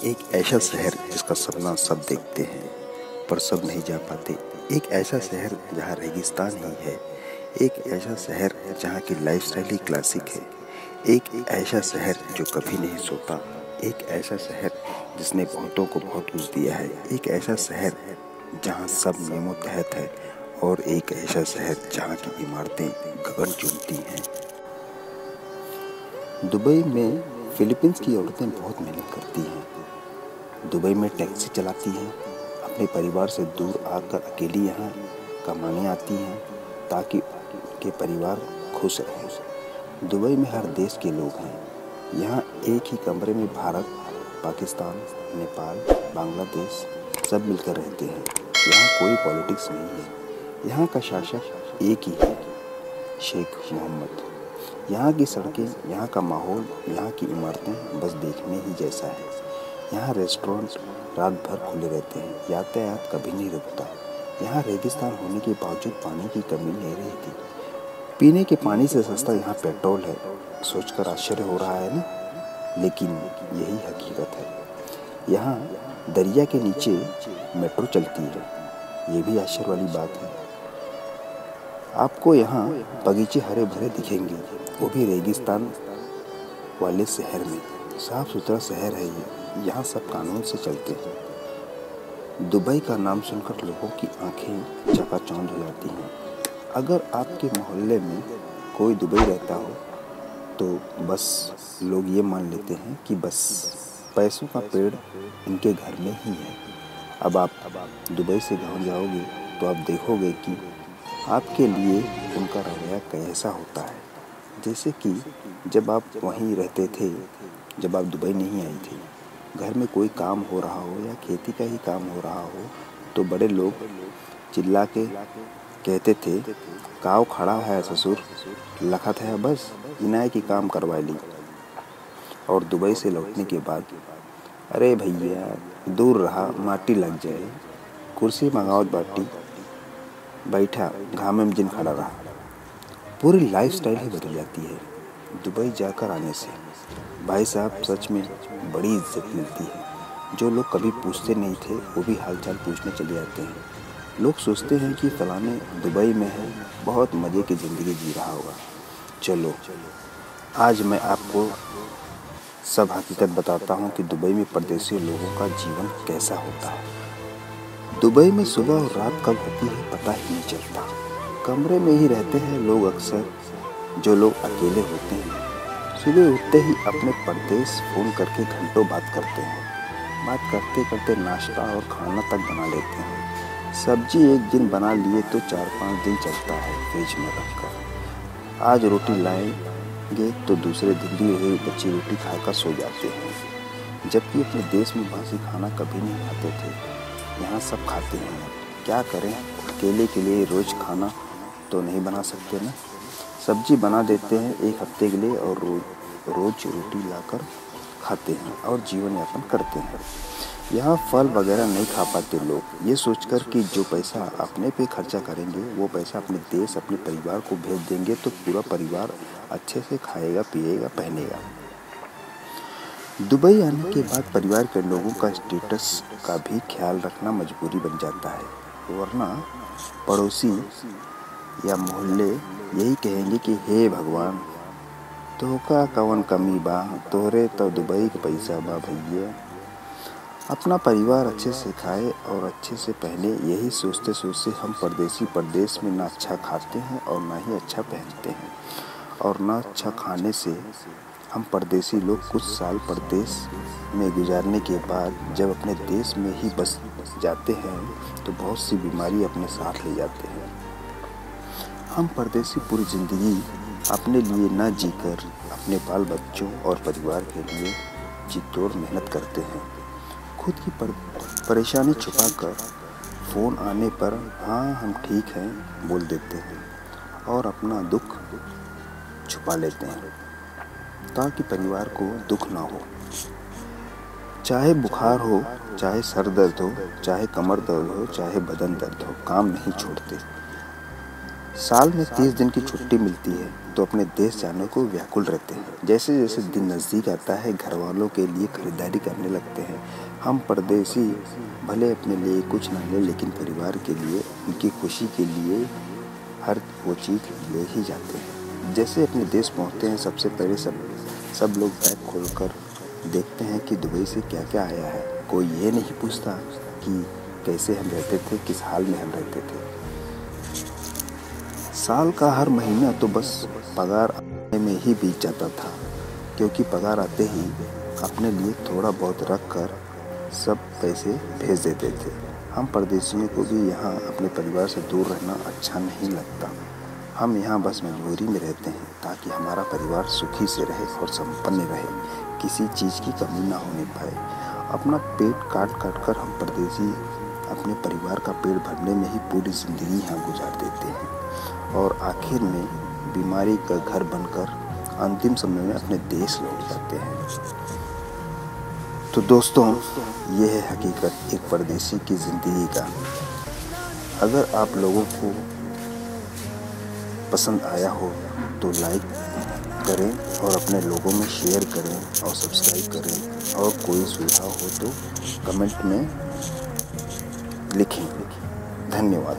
एक ऐसा शहर जिसका सपना सब देखते हैं पर सब नहीं जा पाते। एक ऐसा शहर जहाँ रेगिस्तान ही है। एक ऐसा शहर जहाँ की लाइफस्टाइल ही क्लासिक है। एक ऐसा शहर जो कभी नहीं सोता। एक ऐसा शहर जिसने बहुतों को बहुत कुछ दिया है। एक ऐसा शहर जहाँ सब नियमों तहत है। और एक ऐसा शहर जहाँ की इमारतें गगन चूमती हैं। दुबई में फिलीपींस की औरतें बहुत मेहनत करती हैं। दुबई में टैक्सी चलाती हैं, अपने परिवार से दूर आकर अकेली यहाँ कमाने आती हैं ताकि उनके परिवार खुश रहें। दुबई में हर देश के लोग हैं। यहाँ एक ही कमरे में भारत, पाकिस्तान, नेपाल, बांग्लादेश सब मिलकर रहते हैं। यहाँ कोई पॉलिटिक्स नहीं है। यहाँ का शासक एक ही है, शेख मोहम्मद। यहाँ की सड़कें, यहाँ का माहौल, यहाँ की इमारतें बस देखने ही जैसा है। यहाँ रेस्टोरेंट रात भर खुले रहते हैं, यातायात कभी नहीं रुकता। यहाँ रेगिस्तान होने के बावजूद पानी की कमी नहीं रहती। पीने के पानी से सस्ता यहाँ पेट्रोल है। सोचकर आश्चर्य हो रहा है ना, लेकिन यही हकीकत है। यहाँ दरिया के नीचे मेट्रो चलती है, ये भी आश्चर्य वाली बात है। आपको यहाँ बगीचे हरे भरे दिखेंगे, वो भी रेगिस्तान वाले शहर में। साफ सुथरा शहर है ये, यहाँ सब कानून से चलते हैं। दुबई का नाम सुनकर लोगों की आंखें चकाचौंध हो जाती हैं। अगर आपके मोहल्ले में कोई दुबई रहता हो तो बस लोग ये मान लेते हैं कि बस पैसों का पेड़ इनके घर में ही है। अब आप दुबई से गाँव जाओगे तो आप देखोगे कि आपके लिए उनका रवैया कैसा होता है। जैसे कि जब आप वहीं रहते थे, जब आप दुबई नहीं आई थी, घर में कोई काम हो रहा हो या खेती का ही काम हो रहा हो तो बड़े लोग चिल्ला के कहते थे, काव खड़ा है ससुर, लखत है बस, इनाय की काम करवा ली। और दुबई से लौटने के बाद, अरे भैया दूर रहा, माटी लग जाए, कुर्सी मंगाओ बाटी, बैठा घाम में जिन खड़ा रहा। पूरी लाइफस्टाइल ही बदल जाती है दुबई जाकर आने से। भाई साहब सच में बड़ी इज्जत मिलती है। जो लोग कभी पूछते नहीं थे वो भी हालचाल पूछने चले जाते हैं। लोग सोचते हैं कि फलाने दुबई में है, बहुत मज़े की ज़िंदगी जी रहा होगा। चलो आज मैं आपको सब हकीकत बताता हूँ कि दुबई में परदेशी लोगों का जीवन कैसा होता है। दुबई में सुबह और रात कब होती है पता ही नहीं चलता। कमरे में ही रहते हैं लोग अक्सर। जो लोग अकेले होते हैं सुबह उठते ही अपने परदेश फ़ोन करके घंटों बात करते हैं। बात करते करते नाश्ता और खाना तक बना लेते हैं। सब्जी एक दिन बना लिए तो 4-5 दिन चलता है फ्रिज में रखकर। आज रोटी लाएंगे तो दूसरे दिन भी वही बची रोटी खाकर सो जाते हैं। जबकि अपने देश में बासी खाना कभी नहीं खाते थे, यहाँ सब खाते हैं। क्या करें, अकेले के लिए रोज़ खाना तो नहीं बना सकते ना। सब्जी बना देते हैं एक हफ्ते के लिए और रोज़ रोटी लाकर खाते हैं और जीवन यापन करते हैं। यहाँ फल वगैरह नहीं खा पाते लोग, ये सोचकर कि जो पैसा अपने पे खर्चा करेंगे वो पैसा अपने देश, अपने परिवार को भेज देंगे तो पूरा परिवार अच्छे से खाएगा, पिएगा, पहनेगा। दुबई आने के बाद परिवार के लोगों का स्टेटस का भी ख्याल रखना मजबूरी बन जाता है, वरना पड़ोसी या मोहल्ले यही कहेंगे कि हे भगवान, तोहका कवन कमी बा, तोहरे तो दुबई के पैसा बा भैया। अपना परिवार अच्छे से खाए और अच्छे से पहने, यही सोचते सोचते हम परदेसी परदेश में ना अच्छा खाते हैं और ना ही अच्छा पहनते हैं। और ना अच्छा खाने से हम परदेसी लोग कुछ साल परदेश में गुजारने के बाद जब अपने देश में ही बस जाते हैं तो बहुत सी बीमारी अपने साथ ले जाते हैं। हम परदेसी पूरी ज़िंदगी अपने लिए न जीकर अपने बाल बच्चों और परिवार के लिए जी तोड़ मेहनत करते हैं। खुद की परेशानी छुपाकर फ़ोन आने पर हाँ हम ठीक हैं बोल देते हैं और अपना दुख छुपा लेते हैं ताकि परिवार को दुख ना हो। चाहे बुखार हो, चाहे सर दर्द हो, चाहे कमर दर्द हो, चाहे बदन दर्द हो, काम नहीं छोड़ते। साल में 30 दिन की छुट्टी मिलती है तो अपने देश जाने को व्याकुल रहते हैं। जैसे जैसे दिन नज़दीक आता है घर वालों के लिए खरीदारी करने लगते हैं। हम परदेसी भले अपने लिए कुछ ना ले लेकिन परिवार के लिए, उनकी खुशी के लिए हर वो चीज़ ले ही जाते हैं। जैसे अपने देश पहुंचते हैं सबसे पहले सब लोग बैग खोलकर देखते हैं कि दुबई से क्या क्या आया है। कोई ये नहीं पूछता कि कैसे हम रहते थे, किस हाल में हम रहते थे। साल का हर महीना तो बस पगार आने में ही बीत जाता था, क्योंकि पगार आते ही अपने लिए थोड़ा बहुत रख कर सब पैसे भेज देते थे। हम परदेशियों को भी यहाँ अपने परिवार से दूर रहना अच्छा नहीं लगता। हम यहाँ बस मजबूरी में रहते हैं ताकि हमारा परिवार सुखी से रहे और संपन्न रहे, किसी चीज़ की कमी ना होने पाए। अपना पेट काट काट कर हम परदेसी अपने परिवार का पेट भरने में ही पूरी ज़िंदगी यहाँ गुजार देते हैं और आखिर में बीमारी का घर बनकर अंतिम समय में अपने देश लौट जाते हैं। तो दोस्तों, ये है हकीकत एक परदेसी की ज़िंदगी का। अगर आप लोगों को पसंद आया हो तो लाइक करें और अपने लोगों में शेयर करें और सब्सक्राइब करें, और कोई सुझाव हो तो कमेंट में लिखें। धन्यवाद।